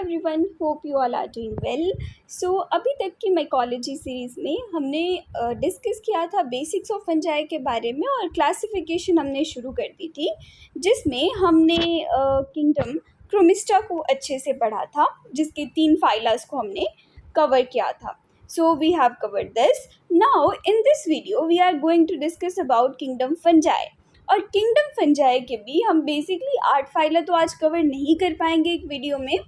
Everyone, hope you all are doing well. So अभी तक की माइकोलॉजी सीरीज़ में हमने डिस्कस किया था बेसिक्स ऑफ फंजाई के बारे में और क्लासिफिकेशन हमने शुरू कर दी थी, जिसमें हमने किंगडम क्रोमिस्टा को अच्छे से पढ़ा था, जिसके 3 फाइलास को हमने कवर किया था। So we have covered this. Now in this video we are going to discuss about kingdom fungi. और किंगडम फंजाई के भी हम बेसिकली 8 फाइला तो आज कवर नहीं कर पाएंगे एक वीडियो में,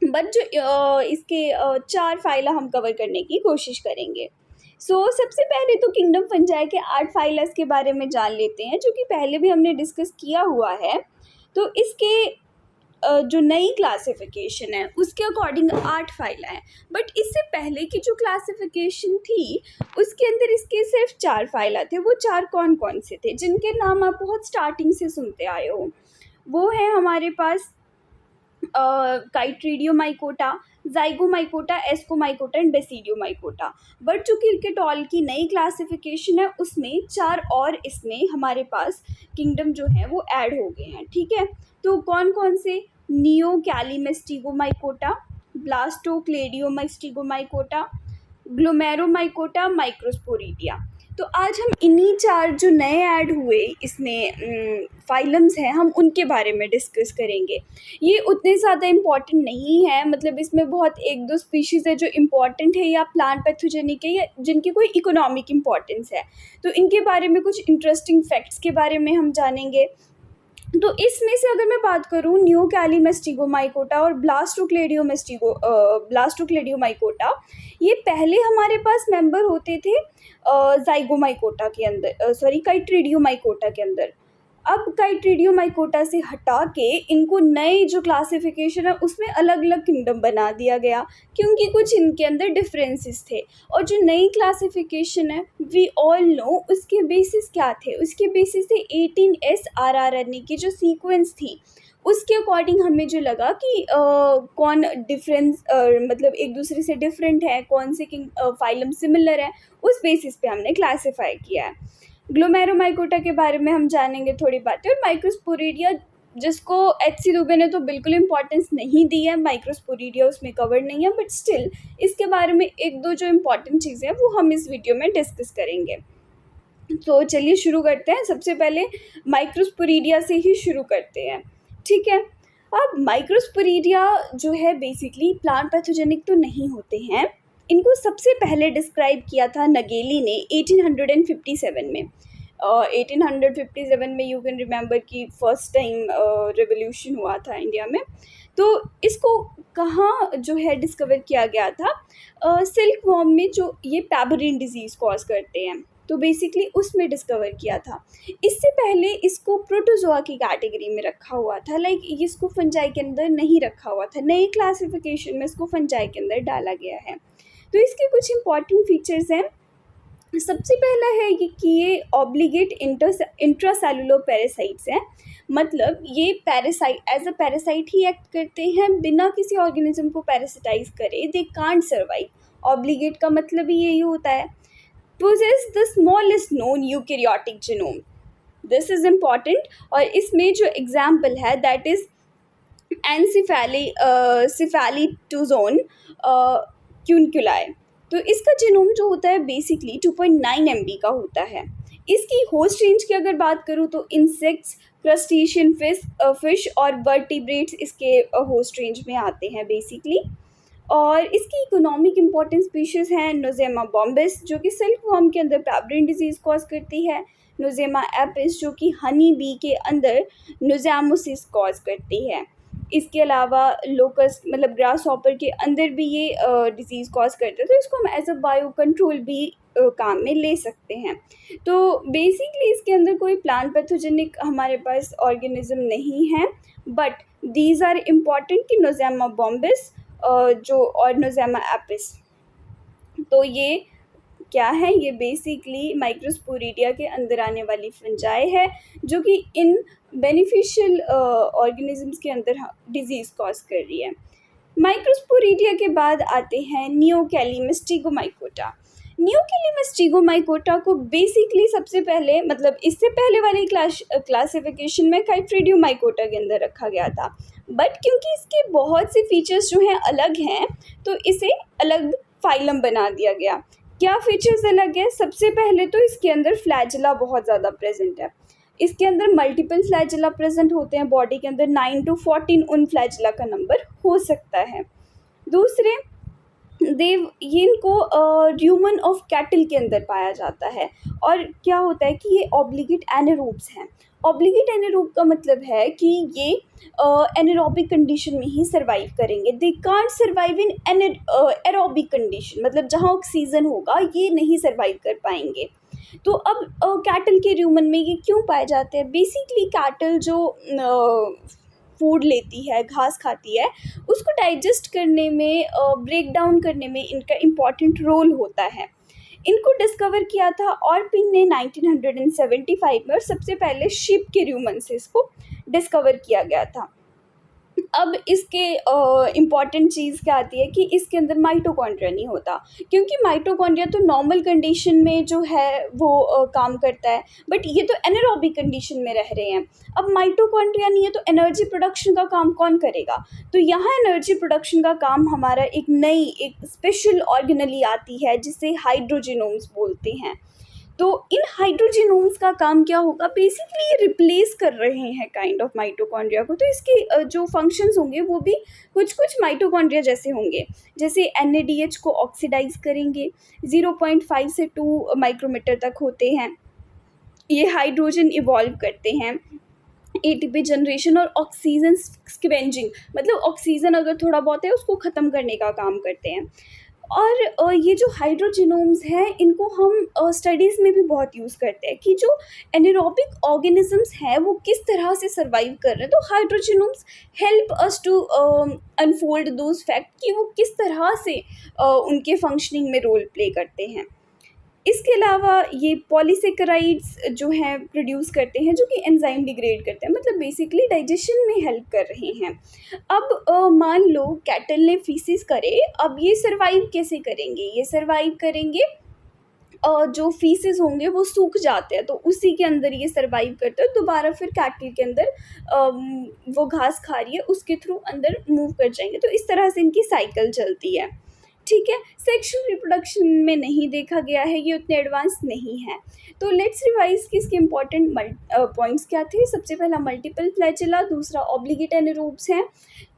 बट जो इसके 4 फाइला हम कवर करने की कोशिश करेंगे। सबसे पहले तो किंगडम फंजाई के 8 फाइलस के बारे में जान लेते हैं, जो कि पहले भी हमने डिस्कस किया हुआ है। तो इसके जो नई क्लासिफिकेशन है उसके अकॉर्डिंग 8 फाइल हैं, बट इससे पहले की जो क्लासिफिकेशन थी उसके अंदर इसके सिर्फ 4 फाइल थे। वो 4 कौन कौन से थे, जिनके नाम आप बहुत स्टार्टिंग से सुनते आए हो? वो है हमारे पास chytridiomycota, zygomycota, ascomycota and basidiomycota. But जो क्रिकेटॉल की नई क्लासिफिकेशन है उसमें 4 और इसमें हमारे पास किंगडम जो है वो ऐड हो गए हैं। ठीक है, तो कौन कौन से? Neocallimastigomycota, blastocladiomycota, glomeromycota, microsporidia. तो आज हम इन्हीं 4 जो नए ऐड हुए इसमें फाइलम्स हैं, हम उनके बारे में डिस्कस करेंगे। ये उतने ज़्यादा इम्पॉर्टेंट नहीं है, मतलब इसमें बहुत 1-2 स्पीशीज़ है जो इम्पॉर्टेंट है या प्लांट पैथोजेनिक है या जिनकी कोई इकोनॉमिक इम्पॉर्टेंस है। तो इनके बारे में कुछ इंटरेस्टिंग फैक्ट्स के बारे में हम जानेंगे। तो इसमें से अगर मैं बात करूँ, नियो कैलीमेस्टिगोमाइकोटा और ब्लास्टोक्लेडियोमाइकोटा, ये पहले हमारे पास मेंबर होते थे जाइगोमाइकोटा के अंदर, काइट्रीडियोमाइकोटा के अंदर। अब काइट्रीडियोमाइकोटा से हटा के इनको नए जो क्लासिफिकेशन है उसमें अलग अलग किंगडम बना दिया गया, क्योंकि कुछ इनके अंदर डिफरेंसेस थे। और जो नई क्लासिफिकेशन है वी ऑल नो उसके बेसिस क्या थे? उसके बेसिस थे 18S rRNA की जो सीक्वेंस थी, उसके अकॉर्डिंग हमें जो लगा कि कौन डिफरेंस मतलब एक दूसरे से डिफरेंट है, कौन से फाइलम सिमिलर है, उस बेसिस पे हमने क्लासीफाई किया है। ग्लोमेरोमाइकोटा के बारे में हम जानेंगे थोड़ी बातें। और माइक्रोस्पोरिडिया, जिसको HC दुबे ने तो बिल्कुल इम्पॉर्टेंस नहीं दी है, माइक्रोस्पोरिडिया उसमें कवर नहीं है, बट स्टिल इसके बारे में 1-2 जो इम्पॉर्टेंट चीज़ें हैं वो हम इस वीडियो में डिस्कस करेंगे। तो चलिए शुरू करते हैं। सबसे पहले माइक्रोस्पोरिडिया से ही शुरू करते हैं, ठीक है। अब माइक्रोस्पोरिडिया जो है बेसिकली प्लांट पैथोजेनिक तो नहीं होते हैं। इनको सबसे पहले डिस्क्राइब किया था नगेली ने 1857 में। 1857 में यू कैन रिमेंबर कि फर्स्ट टाइम रिवोल्यूशन हुआ था इंडिया में। तो इसको कहाँ जो है डिस्कवर किया गया था? सिल्क वॉर्म में, जो ये पैबरिन डिजीज़ कॉज करते हैं, तो बेसिकली उसमें डिस्कवर किया था। इससे पहले इसको प्रोटोजोआ की कैटेगरी में रखा हुआ था, लाइक इसको फंजाई के अंदर नहीं रखा हुआ था। नई क्लासिफिकेशन में इसको फंजाई के अंदर डाला गया है। तो इसके कुछ इंपॉर्टेंट फीचर्स हैं। सबसे पहला है कि ये ऑब्लिगेट इंट्रासेलुलर पैरासाइट्स हैं, मतलब ये पैरासाइट एज अ पैरासाइट ही एक्ट करते हैं, बिना किसी ऑर्गेनिज्म को पैरासिटाइज करे दे कांट सर्वाइव। ऑब्लिगेट का मतलब ही यही होता है। possess the smallest known eukaryotic genome, this is important। और इसमें जो एग्जाम्पल है दैट इज cephalitozone क्यूनक्यूलाई। तो इसका जीनोम जो होता है बेसिकली 2.9 MB का होता है। इसकी होस्ट रेंज की अगर बात करूँ तो इंसेक्ट्स, क्रस्टेशियन फिश और वर्टिब्रेट्स इसके होस्ट रेंज में आते हैं बेसिकली। और इसकी इकोनॉमिक इम्पॉर्टेंट स्पीशीज़ हैं नोज़ेमा बॉम्बिस, जो कि सिल्क वॉर्म के अंदर पैबरिन डिजीज़ कॉज करती है, नोज़ेमा एपिस जो कि हनी बी के अंदर नोज़ेमोसिस कॉज करती है। इसके अलावा लोकस मतलब ग्रास हॉपर के अंदर भी ये डिजीज़ कॉज करते हैं, तो इसको हम एज अ बायो कंट्रोल भी काम में ले सकते हैं। तो बेसिकली इसके अंदर कोई प्लांट पैथोजेनिक हमारे पास ऑर्गेनिज्म नहीं है, बट दीज आर इम्पॉर्टेंट कि नोज़ेमा बॉम्बिस जो और नोज़ेमा एपिस। तो ये क्या है? ये बेसिकली माइक्रोस्पोरिडिया के अंदर आने वाली फंजाई है, जो कि इन बेनिफिशियल ऑर्गेनिजम्स के अंदर डिजीज़ कॉज कर रही है। माइक्रोस्पोरिडिया के बाद आते हैं नियो कैलीमेस्टिगोमाइकोटा। नियो कैलीमेस्टिगोमाइकोटा को बेसिकली सबसे पहले, मतलब इससे पहले वाली क्लासिफिकेशन में काइट्रीडियोमाइकोटा के अंदर रखा गया था, बट क्योंकि इसके बहुत से फीचर्स जो हैं अलग हैं, तो इसे अलग फाइलम बना दिया गया। क्या फीचर्स अलग है? सबसे पहले तो इसके अंदर फ्लैजिला बहुत ज़्यादा प्रेजेंट है। इसके अंदर मल्टीपल फ्लैजिला प्रेजेंट होते हैं बॉडी के अंदर, 9 to 14 उन फ्लैजिला का नंबर हो सकता है। दूसरे, देव ये इनको र्यूमन ऑफ कैटल के अंदर पाया जाता है। और क्या होता है कि ये ऑब्लिगेट एनारोब्स हैं। ऑब्लिगेट एनारोब का मतलब है कि ये एनारोबिक कंडीशन में ही सर्वाइव करेंगे। They can't survive in aerobic condition, मतलब जहाँ ऑक्सीजन होगा ये नहीं सर्वाइव कर पाएंगे। तो अब कैटल के र्यूमन में ये क्यों पाए जाते हैं? बेसिकली कैटल जो फूड लेती है, घास खाती है, उसको डाइजेस्ट करने में, ब्रेक डाउन करने में इनका इम्पॉर्टेंट रोल होता है। इनको डिस्कवर किया था ऑर्पिन ने 1975 में, और सबसे पहले शिप के र्यूमन से इसको डिस्कवर किया गया था। अब इसके इम्पॉर्टेंट चीज़ क्या आती है कि इसके अंदर माइटोकॉन्ड्रिया नहीं होता, क्योंकि माइटोकॉन्ड्रिया तो नॉर्मल कंडीशन में जो है वो काम करता है, बट ये तो एनारोबिक कंडीशन में रह रहे हैं। अब माइटोकॉन्ड्रिया नहीं है तो एनर्जी प्रोडक्शन का काम कौन करेगा? तो यहाँ एनर्जी प्रोडक्शन का काम हमारा एक स्पेशल ऑर्गेनली आती है जिसे हाइड्रोजिनोम्स बोलते हैं। तो इन हाइड्रोजिनोम्स का काम क्या होगा? बेसिकली ये रिप्लेस कर रहे हैं काइंड ऑफ माइटोकॉन्ड्रिया को। तो इसके जो फंक्शंस होंगे वो भी कुछ कुछ माइटोकॉन्ड्रिया जैसे होंगे, जैसे NADH को ऑक्सीडाइज करेंगे, 0.5 से 2 माइक्रोमीटर तक होते हैं। ये हाइड्रोजन इवॉल्व करते हैं, ATP जनरेशन और ऑक्सीजन स्क्वेंजिंग, मतलब ऑक्सीजन अगर थोड़ा बहुत है उसको ख़त्म करने का काम करते हैं। और ये जो हाइड्रोजिनोम्स हैं इनको हम स्टडीज़ में भी बहुत यूज़ करते हैं कि जो एनारोबिक ऑर्गेनिजम्स हैं वो किस तरह से सर्वाइव कर रहे हैं। तो hydrogenosomes help us to unfold those fact कि वो किस तरह से उनके फंक्शनिंग में रोल प्ले करते हैं। इसके अलावा ये पॉलीसेकेराइड्स जो हैं प्रोड्यूस करते हैं, जो कि एंजाइम डिग्रेड करते हैं, मतलब बेसिकली डाइजेशन में हेल्प कर रहे हैं। अब मान लो कैटल ने फीसिस करे, अब ये सर्वाइव कैसे करेंगे? ये सर्वाइव करेंगे जो फीसेस होंगे वो सूख जाते हैं, तो उसी के अंदर ये सर्वाइव करते हैं। दोबारा फिर कैटल के अंदर वो घास खा रही है उसके थ्रू अंदर मूव कर जाएंगे। तो इस तरह से इनकी साइकिल चलती है। ठीक है, सेक्शुअल रिप्रोडक्शन में नहीं देखा गया है, ये उतने एडवांस नहीं है। तो लेट्स रिवाइज कि इसके इम्पॉर्टेंट पॉइंट्स क्या थे। सबसे पहला मल्टीपल फ्लैजिला, दूसरा ऑब्लिगेट एनारोब्स हैं,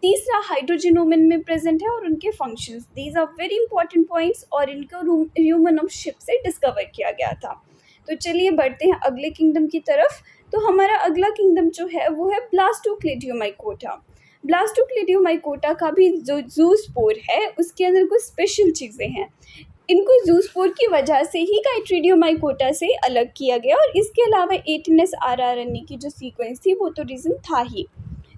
तीसरा हाइड्रोजिनोमन में प्रेजेंट है और उनके functions. These are very important points और इनको ह्यूमन ऑफ शिप से डिस्कवर किया गया था। तो चलिए बढ़ते हैं अगले किंगडम की तरफ। तो हमारा अगला किंगडम जो है वो है ब्लास्टोक्लेडियोमाइकोटा। ब्लास्टोक्लेडियोमाइकोटा का भी जो ज़ूस्पोर है उसके अंदर कुछ स्पेशल चीज़ें हैं। इनको ज़ूस्पोर की वजह से ही काइट्रीडियोमाइकोटा से अलग किया गया, और इसके अलावा 18S RRNA की जो सीक्वेंस थी वो तो रीज़न था ही।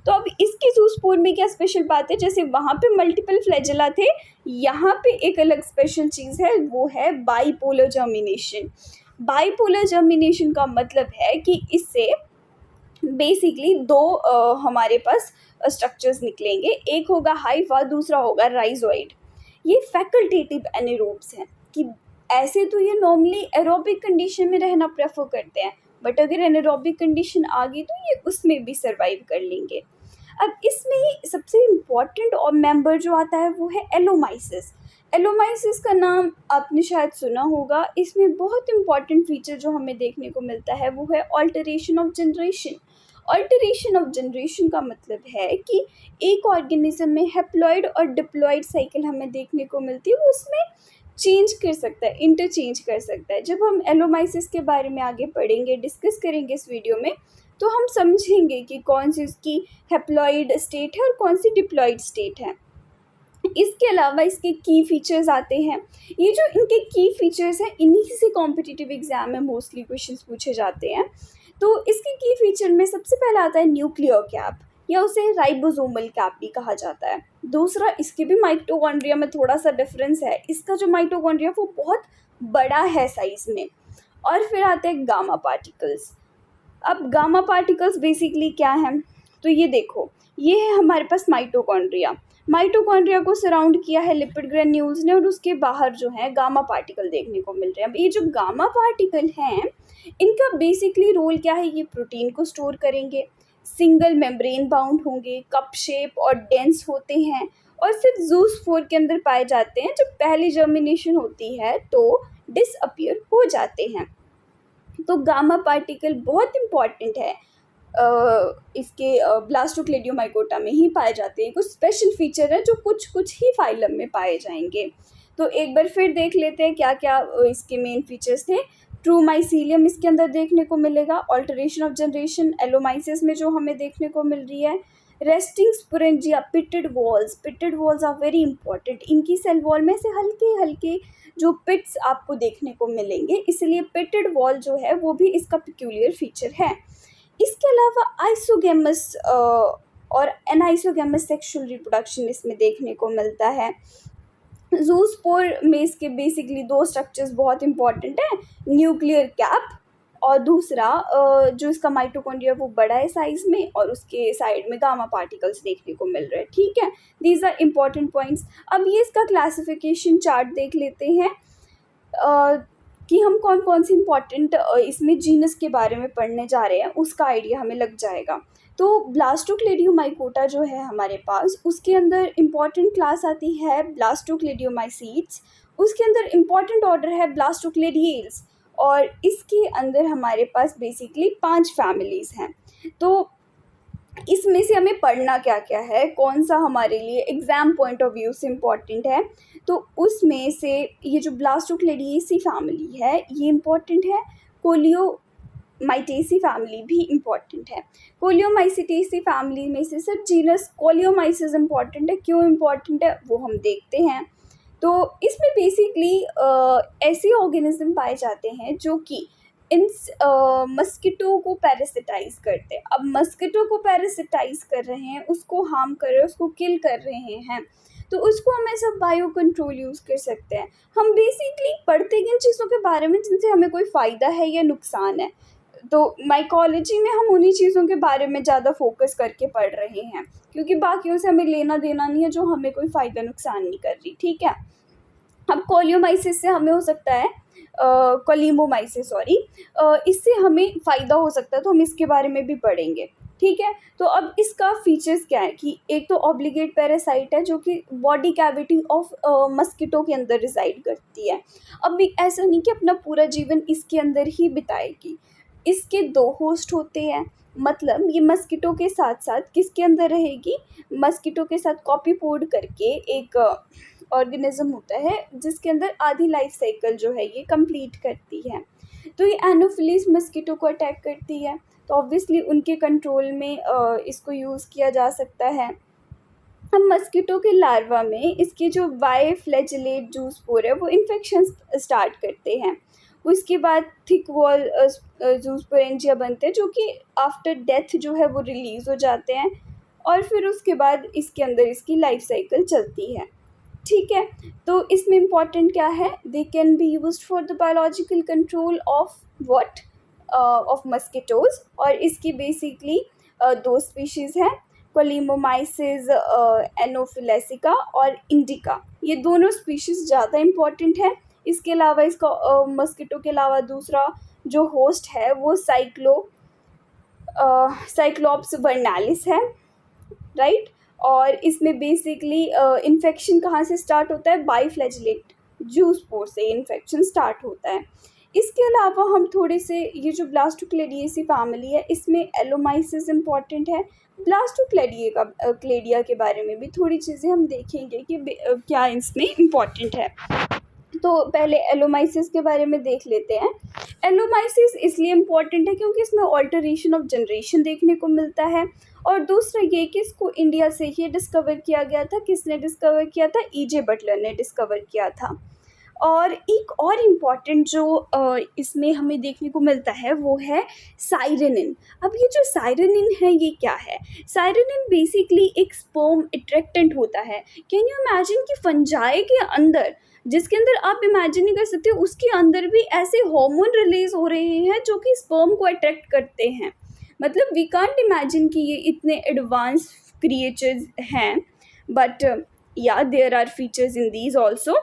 तो अब इसके ज़ूस्पोर में क्या स्पेशल बात है? जैसे वहाँ पे मल्टीपल फ्लैजिला थे, यहाँ पे एक अलग स्पेशल चीज़ है, वो है बाईपोलर जर्मिनेशन। बाईपोलर जर्मिनेशन का मतलब है कि इससे बेसिकली दो हमारे पास स्ट्रक्चर्स निकलेंगे, एक होगा हाइफा, दूसरा होगा राइजोइड। ये फैकल्टेटिव एनारोब्स हैं कि ऐसे तो ये नॉर्मली एरोबिक कंडीशन में रहना प्रेफर करते हैं, बट अगर एनारोबिक कंडीशन आ गई तो ये उसमें भी सर्वाइव कर लेंगे। अब इसमें सबसे इम्पॉर्टेंट और मेंबर जो आता है वो है एलोमाइसिस। एलोमाइसिस का नाम आपने शायद सुना होगा। इसमें बहुत इंपॉर्टेंट फीचर जो हमें देखने को मिलता है वो है alteration of generation. Alteration of generation का मतलब है कि एक ऑर्गेनिज्म में हैप्लॉइड और डिप्लॉइड साइकिल हमें देखने को मिलती है, वो उसमें चेंज कर सकता है, इंटरचेंज कर सकता है। जब हम एलोमाइसिस के बारे में आगे पढ़ेंगे, डिस्कस करेंगे इस वीडियो में, तो हम समझेंगे कि कौन सी उसकी हैप्लॉइड स्टेट है और कौन सी डिप्लॉइड स्टेट है। इसके अलावा इसके की फीचर्स आते हैं। ये जो इनके की फीचर्स हैं इन्हीं से कॉम्पिटिटिव एग्जाम में मोस्टली क्वेश्चंस पूछे जाते हैं। तो इसके की फीचर में सबसे पहला आता है न्यूक्लियर कैप, या उसे राइबोसोमल कैप भी कहा जाता है। दूसरा, इसके भी माइटोकॉन्ड्रिया में थोड़ा सा डिफरेंस है, इसका जो माइटोकॉन्ड्रिया वो बहुत बड़ा है साइज़ में। और फिर आते हैं गामा पार्टिकल्स। अब गामा पार्टिकल्स बेसिकली क्या हैं? तो ये देखो, ये है हमारे पास माइटोकॉन्ड्रिया। माइटोकॉन्ड्रिया को सराउंड किया है लिपिड ग्रेन्यूल्स ने, और उसके बाहर जो है गामा पार्टिकल देखने को मिल रहे हैं। अब ये जो गामा पार्टिकल हैं इनका बेसिकली रोल क्या है? ये प्रोटीन को स्टोर करेंगे, सिंगल मेम्ब्रेन बाउंड होंगे, कप शेप और डेंस होते हैं और सिर्फ ज़ूस्पोर के अंदर पाए जाते हैं। जब पहली जर्मिनेशन होती है तो डिसअपियर हो जाते हैं। तो गामा पार्टिकल बहुत इम्पॉर्टेंट है, इसके ब्लास्टोक्लेडियोमाइकोटा में ही पाए जाते हैं। कुछ स्पेशल फीचर है जो कुछ कुछ ही फाइलम में पाए जाएंगे। तो एक बार फिर देख लेते हैं क्या क्या इसके मेन फीचर्स थे। ट्रू माइसीलियम इसके अंदर देखने को मिलेगा। ऑल्टरेशन ऑफ जनरेशन एलोमाइसिस में जो हमें देखने को मिल रही है। Resting sporangia, pitted walls are very important. इनकी सेल वॉल में से हल्के हल्के जो पिट्स आपको देखने को मिलेंगे, इसलिए पिटेड वॉल जो है वो भी इसका पिक्यूलियर फीचर है। इसके अलावा आइसोगेमस और एनाइसोगेमस सेक्सुअल रिप्रोडक्शन इसमें देखने को मिलता है। ज़ूस्पोर में इसके बेसिकली दो स्ट्रक्चर्स बहुत इंपॉर्टेंट हैं, न्यूक्लियर कैप और दूसरा जो इसका माइटोकॉन्ड्रिया वो बड़ा है साइज़ में और उसके साइड में गामा पार्टिकल्स देखने को मिल रहे हैं। ठीक है, दीज आर इम्पॉर्टेंट पॉइंट्स। अब ये इसका क्लासिफिकेशन चार्ट देख लेते हैं कि हम कौन कौन सी इम्पॉर्टेंट इसमें जीनस के बारे में पढ़ने जा रहे हैं, उसका आइडिया हमें लग जाएगा। तो ब्लास्टोक्लेडियोमाइकोटा जो है हमारे पास, उसके अंदर इम्पॉर्टेंट क्लास आती है ब्लास्टोक्लेडियोमाइसीट्स। उसके अंदर इम्पॉर्टेंट ऑर्डर है ब्लास्टोक्लेडियल्स और इसके अंदर हमारे पास बेसिकली 5 फैमिलीज़ हैं। तो इसमें से हमें पढ़ना क्या क्या है, कौन सा हमारे लिए एग्ज़ाम पॉइंट ऑफ व्यू से इम्पॉर्टेंट है, तो उसमें से ये जो ब्लास्टोक्लेडिएसी फैमिली है ये इम्पॉर्टेंट है। कोलियोमाइटेसी फैमिली भी इम्पॉर्टेंट है। कोलियोमाइसिटेसी फैमिली में से सिर्फ जीनस कोलियोमाइसिस इम्पॉर्टेंट है। क्यों इम्पॉर्टेंट है वो हम देखते हैं। तो इसमें बेसिकली ऐसे ऑर्गेनिज्म पाए जाते हैं जो कि इन मस्किटो को पैरासिटाइज करते हैं। अब मस्किटो को पैरासिटाइज कर रहे हैं, उसको हार्म कर रहे हैं, उसको किल कर रहे हैं, तो उसको हम ऐसा बायो कंट्रोल यूज़ कर सकते हैं। हम बेसिकली पढ़ते हैं इन चीज़ों के बारे में जिनसे हमें कोई फ़ायदा है या नुकसान है। तो माइकोलॉजी में हम उन्हीं चीज़ों के बारे में ज़्यादा फोकस करके पढ़ रहे हैं, क्योंकि बाकियों से हमें लेना देना नहीं है जो हमें कोई फ़ायदा नुकसान नहीं कर रही। ठीक है, अब कोलियोमाइसिस से हमें हो सकता है कोलिमोमाइसिस इससे हमें फ़ायदा हो सकता है, तो हम इसके बारे में भी पढ़ेंगे। ठीक है, तो अब इसका फीचर्स क्या है कि एक तो ऑब्लिगेट पैरासाइट है जो कि बॉडी कैविटी ऑफ मस्किटो के अंदर रिसाइड करती है। अब भी ऐसा नहीं कि अपना पूरा जीवन इसके अंदर ही बिताएगी। इसके 2 होस्ट होते हैं, मतलब ये मस्किटो के साथ साथ किसके अंदर रहेगी, मस्किटो के साथ कॉपी पोड करके एक ऑर्गेनिज्म होता है जिसके अंदर आधी लाइफ साइकिल जो है ये कंप्लीट करती है। तो ये एनोफिलीज मस्किटो को अटैक करती है, तो ऑब्वियसली उनके कंट्रोल में इसको यूज़ किया जा सकता है। हम मस्किटो के लार्वा में इसके जो बाइफ्लैजिलेट ज़ूस्पोर है वो इन्फेक्शन स्टार्ट करते हैं। उसके बाद थिक वॉल ज़ूस्पोरेंजिया बनते हैं जो कि आफ्टर डेथ जो है वो रिलीज़ हो जाते हैं और फिर उसके बाद इसके अंदर इसकी लाइफ साइकिल चलती है। ठीक है, तो इसमें इम्पॉर्टेंट क्या है, they can be used for the biological control of what of mosquitoes. और इसकी बेसिकली 2 स्पीशीज़ हैं, कोलिमोमाइसिस एनोफिलेसिका और इंडिका। ये दोनों स्पीशीज़ ज़्यादा इम्पॉर्टेंट है। इसके अलावा इसका मस्किटो के अलावा दूसरा जो होस्ट है वो साइक्लोप्स वर्नालिस है, राइट। और इसमें बेसिकली इन्फेक्शन कहाँ से स्टार्ट होता है, बाइफ्लैजिलेट ज़ूस्पोर से इन्फेक्शन स्टार्ट होता है। इसके अलावा हम थोड़े से ये जो फैमिली है इसमें एलोमाइसिस इम्पॉर्टेंट है। क्लेडिया के बारे में भी थोड़ी चीज़ें हम देखेंगे कि क्या इसमें इम्पॉर्टेंट है। तो पहले एलोमाइसिस के बारे में देख लेते हैं। एलोमाइसिस इसलिए इम्पॉर्टेंट है क्योंकि इसमें ऑल्टरेशन ऑफ जनरेशन देखने को मिलता है और दूसरा ये कि इसको इंडिया से ही डिस्कवर किया गया था। किसने डिस्कवर किया था, E.J. बटलर ने डिस्कवर किया था। और एक और इम्पॉर्टेंट जो इसमें हमें देखने को मिलता है वो है साइरेनिन। अब ये जो साइरेनिन है ये क्या है, साइरेनिन बेसिकली एक स्पर्म अट्रैक्टेंट होता है। कैन यू इमेजिन कि फंजाई के अंदर, जिसके अंदर आप इमेजिन नहीं कर सकते, उसके अंदर भी ऐसे हार्मोन रिलीज हो रहे हैं जो कि स्पर्म को अट्रैक्ट करते हैं। मतलब वी कांट इमेजिन कि ये इतने एडवांस क्रिएचर्स हैं, but yeah there are features in these also.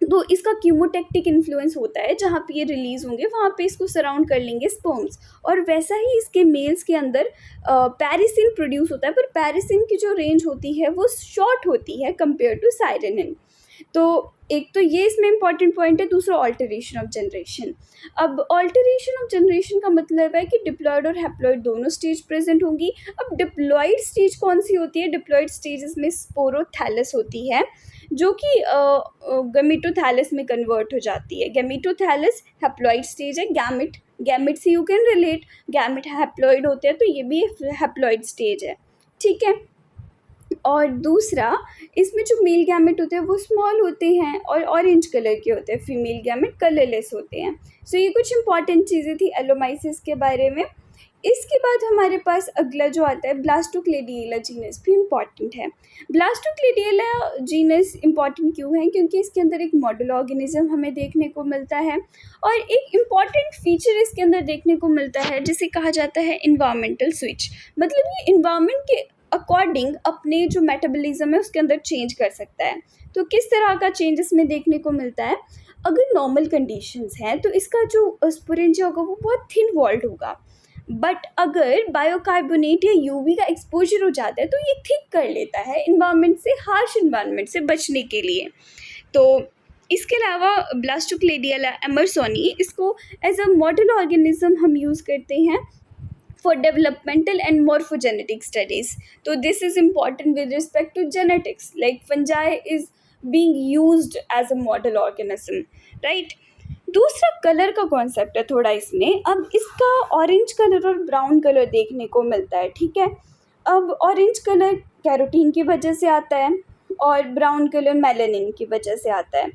तो इसका कीमोटैक्टिक इन्फ्लुएंस होता है, जहाँ पे ये रिलीज़ होंगे वहाँ पे इसको सराउंड कर लेंगे स्पर्म्स, और वैसा ही इसके मेल्स के अंदर पैरिसिन प्रोड्यूस होता है, पर पैरिसिन की जो रेंज होती है वो शॉर्ट होती है कंपेयर टू साइरेनिन। तो एक तो ये इसमें इंपॉर्टेंट पॉइंट है। दूसरा ऑल्टरेशन ऑफ जनरेशन। अब ऑल्टरेशन ऑफ जनरेशन का मतलब है कि डिप्लॉयड और हैप्लॉयड दोनों स्टेज प्रेजेंट होंगी। अब डिप्लॉयड स्टेज कौन सी होती है? डिप्लॉयड स्टेज में स्पोरोथैलस होती है, जो कि गैमेटोथैलस में कन्वर्ट हो जाती है। गैमेटोथैलस हैप्लॉयड स्टेज है। गैमेट, गैमेट से you can relate, gamete haploid होते हैं, तो ये भी हैप्लॉयड स्टेज है, ठीक है। और दूसरा, इसमें जो मेल गैमेट होते हैं वो स्मॉल होते हैं और ऑरेंज कलर के होते हैं, फीमेल गैमेट कलरलेस होते हैं। सो ये कुछ इंपॉर्टेंट चीज़ें थी एलोमाइसिस के बारे में। इसके बाद हमारे पास अगला जो आता है ब्लास्टोक्लेडियला जीनस, भी इम्पॉर्टेंट है। ब्लास्टोक्लेडियला जीनस इम्पॉर्टेंट क्यों है? क्योंकि इसके अंदर एक मॉडल ऑर्गेनिज्म हमें देखने को मिलता है, और एक इम्पॉर्टेंट फीचर इसके अंदर देखने को मिलता है जिसे कहा जाता है इन्वायरमेंटल स्विच। मतलब ये इन्वायरमेंट के अकॉर्डिंग अपने जो मेटाबॉलिज्म है उसके अंदर चेंज कर सकता है। तो किस तरह का चेंज इसमें देखने को मिलता है? अगर नॉर्मल कंडीशंस हैं तो इसका जो स्पोरेंजिया होगा वो बहुत थिन वॉल्ड होगा, बट अगर बायोकार्बोनेट या यूवी का एक्सपोजर हो जाता है तो ये थिक कर लेता है इन्वायरमेंट से, हार्श इन्वायरमेंट से बचने के लिए। तो इसके अलावा ब्लास्टोक्लेडियला एमर्सोनी, इसको एज अ मॉडल ऑर्गेनिज्म हम यूज़ करते हैं for developmental and morphogenetic studies. So this is important with respect to genetics, like fungi is being used as a model organism, right? दूसरा कलर का कॉन्सेप्ट है थोड़ा इसमें। अब इसका ऑरेंज कलर और ब्राउन कलर देखने को मिलता है, ठीक है। अब ऑरेंज कलर कैरोटीन की वजह से आता है और ब्राउन कलर मेलानिन की वजह से आता है।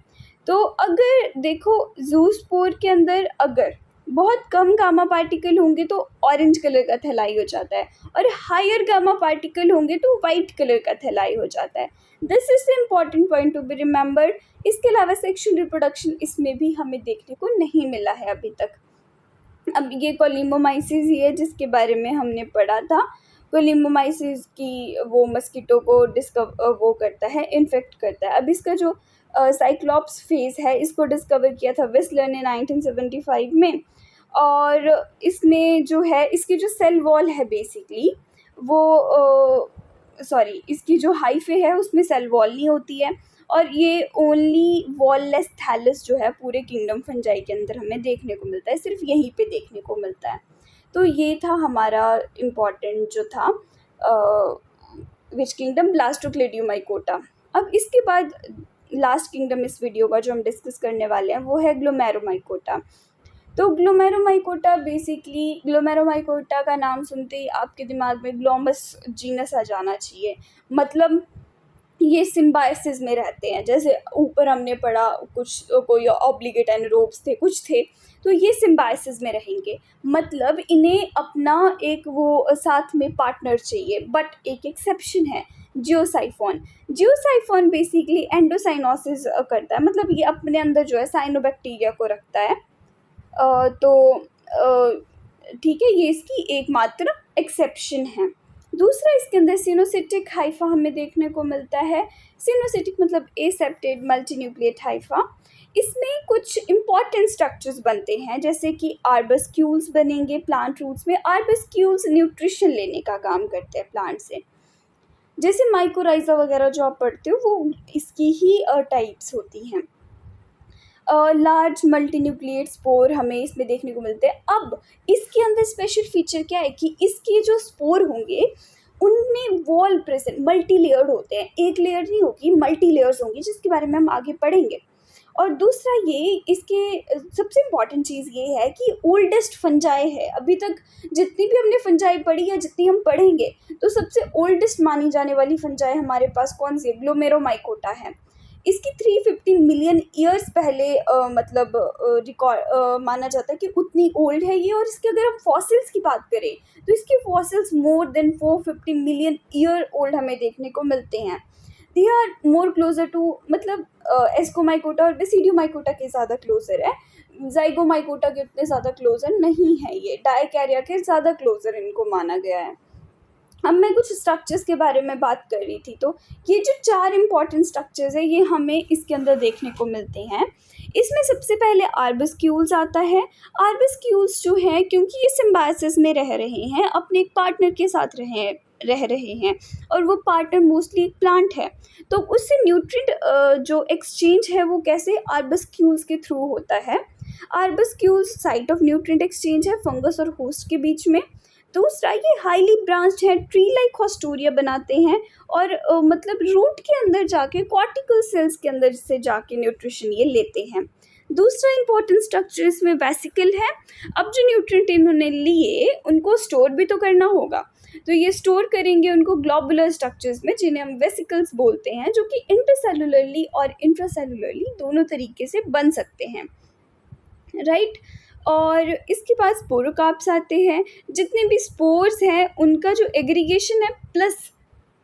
तो अगर देखो ज़ूस्पोर के अंदर अगर बहुत कम गामा पार्टिकल होंगे तो ऑरेंज कलर का थैलाई हो जाता है, और हायर गामा पार्टिकल होंगे तो वाइट कलर का थैलाई हो जाता है। This is the important point to be remembered. इसके अलावा सेक्शुअल रिप्रोडक्शन इसमें भी हमें देखने को नहीं मिला है अभी तक। अब ये कोलिमोमाइसिस ही है जिसके बारे में हमने पढ़ा था। कोलिमोमाइसिस की वो मस्कीटो को वो करता है, इन्फेक्ट करता है। अब इसका जो साइक्लॉप्स फेज है इसको डिस्कवर किया था वेस्लर ने 1975 में, और इसमें जो है इसकी जो सेल वॉल है बेसिकली वो इसकी जो हाइफे है उसमें सेल वॉल नहीं होती है, और ये ओनली वॉललेस थैलस जो है पूरे किंगडम फंजाई के अंदर हमें देखने को मिलता है, सिर्फ यहीं पे देखने को मिलता है। तो ये था हमारा इम्पॉर्टेंट जो था विच किंगडम, ब्लास्टोक्लेडियोमाइकोटा। अब इसके बाद लास्ट किंगडम इस वीडियो का जो हम डिस्कस करने वाले हैं वो है ग्लोमेरोमाइकोटा। तो ग्लोमेरोमाइकोटा बेसिकली, ग्लोमेरोमाइकोटा का नाम सुनते ही आपके दिमाग में ग्लोमस जीनस आ जाना चाहिए। मतलब ये सिम्बायोसिस में रहते हैं, जैसे ऊपर हमने पढ़ा कुछ कोई ऑब्लिगेट एनारोब्स थे, कुछ थे, तो ये सिम्बायोसिस में रहेंगे। मतलब इन्हें अपना एक वो साथ में पार्टनर चाहिए, बट एक एक्सेप्शन है, जियोसाइफोन। जियोसाइफोन बेसिकली एंडोसाइनोसिस करता है, मतलब ये अपने अंदर जो है साइनोबैक्टीरिया को रखता है। ठीक है, ये इसकी एकमात्र एक्सेप्शन है। दूसरा, इसके अंदर सिनोसिटिक हाइफा हमें देखने को मिलता है। सिनोसिटिक मतलब एसेप्टेड मल्टीन्यूक्लिएट हाइफा। इसमें कुछ इंपॉर्टेंट स्ट्रक्चर्स बनते हैं, जैसे कि आर्बस्क्यूल्स बनेंगे प्लांट रूट्स में। आर्बस्क्यूल्स न्यूट्रिशन लेने का काम करते हैं प्लांट से, जैसे माइकोराइजा वगैरह जो आप पढ़ते हो वो इसकी ही टाइप्स होती हैं। लार्ज मल्टीन्यूक्लिएट स्पोर हमें इसमें देखने को मिलते हैं। अब इसके अंदर स्पेशल फीचर क्या है कि इसके जो स्पोर होंगे उनमें वॉल प्रेजेंट मल्टी लेयर्ड होते हैं, एक लेयर नहीं होगी, मल्टी लेयर्स होंगी, जिसके बारे में हम आगे पढ़ेंगे। और दूसरा, ये इसके सबसे इम्पॉर्टेंट चीज़ ये है कि ओल्डेस्ट फंजाई है। अभी तक जितनी भी हमने फंजाई पढ़ी या जितनी हम पढ़ेंगे, तो सबसे ओल्डेस्ट मानी जाने वाली फंजाई हमारे पास कौन सी है? ग्लोमेरोमाइकोटा है। इसकी 315 मिलियन ईयर्स पहले रिकॉर्ड माना जाता है कि उतनी ओल्ड है ये। और इसके अगर हम फॉसिल्स की बात करें तो इसके fossils more than 450 million year old हमें देखने को मिलते हैं। They are more closer to, मतलब एस्कोमाइकोटा और बेसिडियोमाइकोटा के ज़्यादा क्लोजर है, ज़ाइगोमाइकोटा के उतने ज़्यादा क्लोजर नहीं है। ये डायकैरिया के ज़्यादा क्लोजर इनको माना गया है। अब मैं कुछ स्ट्रक्चर्स के बारे में बात कर रही थी, तो ये जो 4 इम्पॉर्टेंट स्ट्रक्चर्स है ये हमें इसके अंदर देखने को मिलते हैं। इसमें सबसे पहले आर्बस्क्यूल्स आता है। आर्बस्क्यूल्स जो हैं, क्योंकि ये सिम्बायोसिस में रह रहे हैं, अपने एक पार्टनर के साथ रह रहे हैं और वो पार्टनर मोस्टली एक प्लांट है, तो उससे न्यूट्रिएंट जो एक्सचेंज है वो कैसे आर्बस्क्यूल्स के थ्रू होता है। आर्बस्क्यूल्स साइट ऑफ न्यूट्रिएंट एक्सचेंज है फंगस और होस्ट के बीच में। दूसरा, ये हाईली ब्रांच्ड है, ट्री लाइक हॉस्टोरिया बनाते हैं और मतलब रूट के अंदर जाके कॉर्टिकल सेल्स के अंदर से जाके न्यूट्रिशन ये लेते हैं। दूसरा इंपॉर्टेंट स्ट्रक्चर इसमें वेसिकल है। अब जो न्यूट्रिएंट इन्होंने लिए उनको स्टोर भी तो करना होगा, तो ये स्टोर करेंगे उनको ग्लोबुलर स्ट्रक्चर्स में, जिन्हें हम वेसिकल्स बोलते हैं, जो कि इंटरसेलुलरली और इंट्रासेलुलरली दोनों तरीके से बन सकते हैं, राइट। और इसके बाद स्पोरोकार्प्स आते हैं। जितने भी स्पोर्स हैं उनका जो एग्रीगेशन है प्लस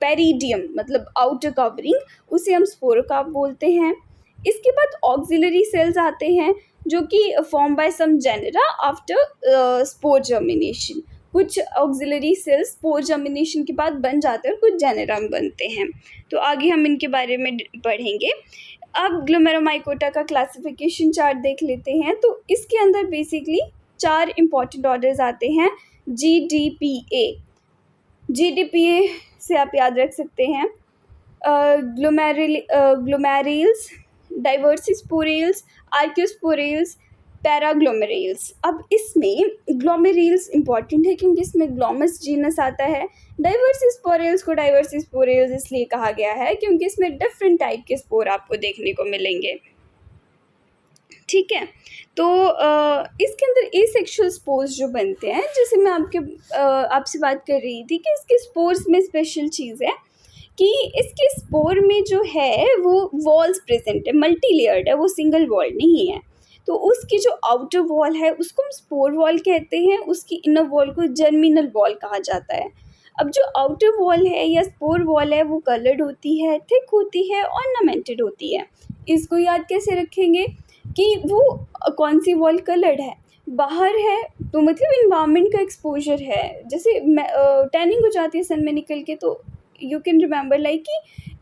पेरिडियम मतलब आउटर कवरिंग, उसे हम स्पोरोकार्प बोलते हैं। इसके बाद ऑक्सिलरी सेल्स आते हैं जो कि form by some genera after spore germination. कुछ ऑक्सिलरी सेल्स स्पोर जर्मिनेशन के बाद बन जाते हैं और कुछ जेनेरा में बनते हैं, तो आगे हम इनके बारे में पढ़ेंगे। अब ग्लोमेरुलोमाइकोटा का क्लासिफिकेशन चार्ट देख लेते हैं। तो इसके अंदर बेसिकली 4 इम्पॉर्टेंट ऑर्डर्स आते हैं। GDPA से आप याद रख सकते हैं। ग्लोमेरुल्स, डाइवर्सिस्पोरेल्स, आर्कियोस्पोरेल्स, पैराग्लोमेरेल्स। अब इसमें ग्लोमेरुल्स इंपॉर्टेंट है क्योंकि इसमें ग्लोमस जीनस आता है। डाइवर्सिस्पोरेल्स को डाइवर्सिस्पोरेल्स इसलिए कहा गया है क्योंकि इसमें डिफरेंट टाइप के स्पोर आपको देखने को मिलेंगे, ठीक है। तो इसके अंदर एसेक्सुअल स्पोर्स जो बनते हैं, जैसे मैं आपसे बात कर रही थी कि इसके स्पोर्स में स्पेशल चीज़ है कि इसके स्पोर में जो है वो वॉल्स प्रेजेंट है, मल्टी लेयर्ड है, वो सिंगल वॉल नहीं है। तो उसकी जो आउटर वॉल है उसको हम स्पोर वॉल कहते हैं, उसकी इनर वॉल को जर्मिनल वॉल कहा जाता है। अब जो आउटर वॉल है या स्पोर वॉल है वो कलर्ड होती है, थिक होती है, ऑर्नामेंटेड होती है। इसको याद कैसे रखेंगे कि वो कौन सी वॉल कलर्ड है, बाहर है तो मतलब इन्वायरमेंट का एक्सपोजर है, जैसे टैनिंग हो जाती है सन में निकल के, तो यू कैन रिमेंबर लाइक कि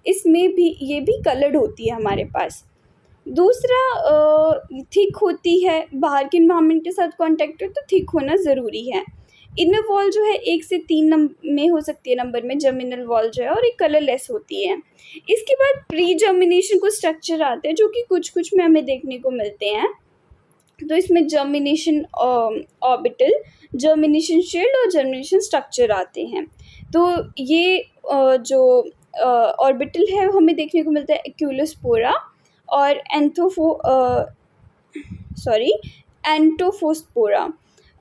इसमें भी ये भी कलर्ड होती है हमारे पास। दूसरा, थिक होती है, बाहर के इन्वायरमेंट के साथ कांटेक्ट है तो थिक होना ज़रूरी है। इनर वॉल जो है 1 से 3 में हो सकती है नंबर में, जर्मिनल वॉल जो है, और एक कलरलेस होती है। इसके बाद प्री जर्मिनेशन को स्ट्रक्चर आते हैं जो कि कुछ में हमें देखने को मिलते हैं। तो इसमें जर्मिनेशन ऑर्बिटल, जर्मिनेशन शील्ड और जर्मिनेशन स्ट्रक्चर आते हैं। तो ये जो ऑर्बिटल है हमें देखने को मिलता है एक्यूलोस्पोरा और एंटोफोस्पोरा,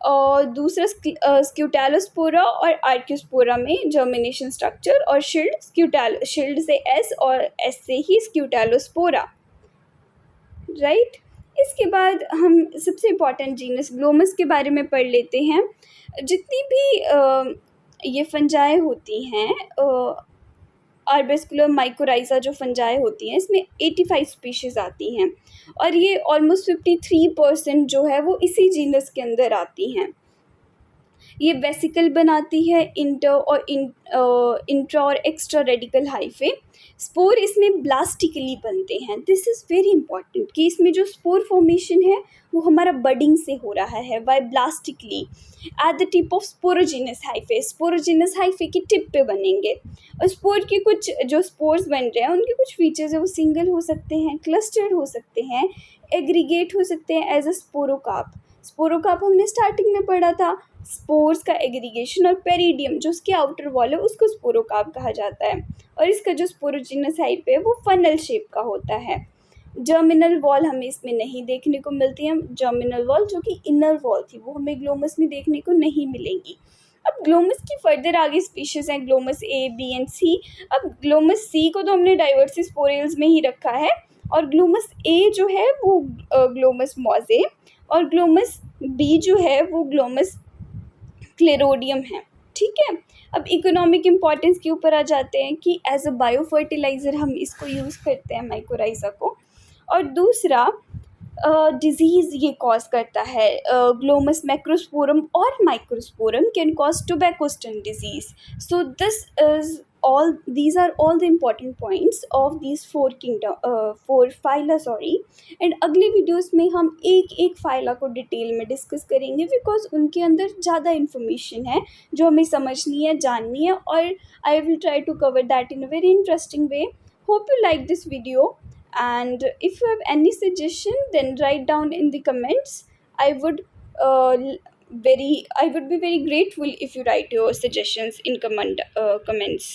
और दूसरा स्क्यूटैलोस्पोरा और आर्कियोस्पोरा में जर्मिनेशन स्ट्रक्चर, और शील्ड से S और S से ही स्क्यूटैलोस्पोरा, राइट। इसके बाद हम सबसे इम्पॉर्टेंट जीनस ग्लोमस के बारे में पढ़ लेते हैं। जितनी भी ये फंजाई होती हैं, आर्बेस्कुलर माइकोराइजा जो फंजाई होती हैं, इसमें 85 स्पीशीज़ आती हैं और ये ऑलमोस्ट 53% जो है वो इसी जीनस के अंदर आती हैं। ये वेसिकल बनाती है, इंट्रा और एक्स्ट्रा रेडिकल हाइफे। स्पोर इसमें ब्लास्टिकली बनते हैं। दिस इज़ वेरी इंपॉर्टेंट कि इसमें जो स्पोर फॉर्मेशन है वो हमारा बडिंग से हो रहा है, by blastically at the tip of sporogenous hyphae. Sporogenous hyphae की टिप पे बनेंगे। और स्पोर के कुछ जो स्पोर्स बन रहे हैं उनके कुछ फीचर्स है, वो सिंगल हो सकते हैं, क्लस्टर्ड हो सकते हैं, एग्रीगेट हो सकते हैं एज अ स्पोरोकार्प। स्पोरोकार्प हमने स्टार्टिंग में पढ़ा था, स्पोर्स का एग्रीगेशन, और पेरिडियम जो उसके आउटर वॉल है उसको स्पोरोकार्प कहा जाता है। और इसका जो स्पोरोजिनस हाइप है वो फनल शेप का होता है। जर्मिनल वॉल हमें इसमें नहीं देखने को मिलती है। जर्मिनल वॉल जो कि इनर वॉल थी वो हमें ग्लोमस में देखने को नहीं मिलेंगी। अब ग्लोमस की फर्दर आगे स्पीशीज़ हैं, Glomus A, B and C। अब ग्लोमस C को तो हमने डाइवर्सिस्पोरेल्स में ही रखा है, और ग्लोमस A जो है वो ग्लोमस मॉजे, और ग्लोमस B जो है वो ग्लोमस क्लेरोडियम है, ठीक है। अब इकोनॉमिक इम्पॉर्टेंस के ऊपर आ जाते हैं कि एज अ बायो फर्टिलाइज़र हम इसको यूज़ करते हैं माइकोराइज़ा को। और दूसरा, डिज़ीज़ ये कॉज करता है, ग्लोमस मैक्रोस्पोरम और microsporum can cause tobacco stunt disease. So this is all these are all the important points of these four phyla, sorry. And अगले वीडियोस में हम एक एक फाइला को डिटेल में डिस्कस करेंगे बिकॉज उनके अंदर ज़्यादा इन्फॉर्मेशन है जो हमें समझनी है, जाननी है, और I will try to cover that in a very interesting way. Hope you like this video, and if you have any suggestion, then write down in the comments. I would I would be very grateful if you write your suggestions in comments.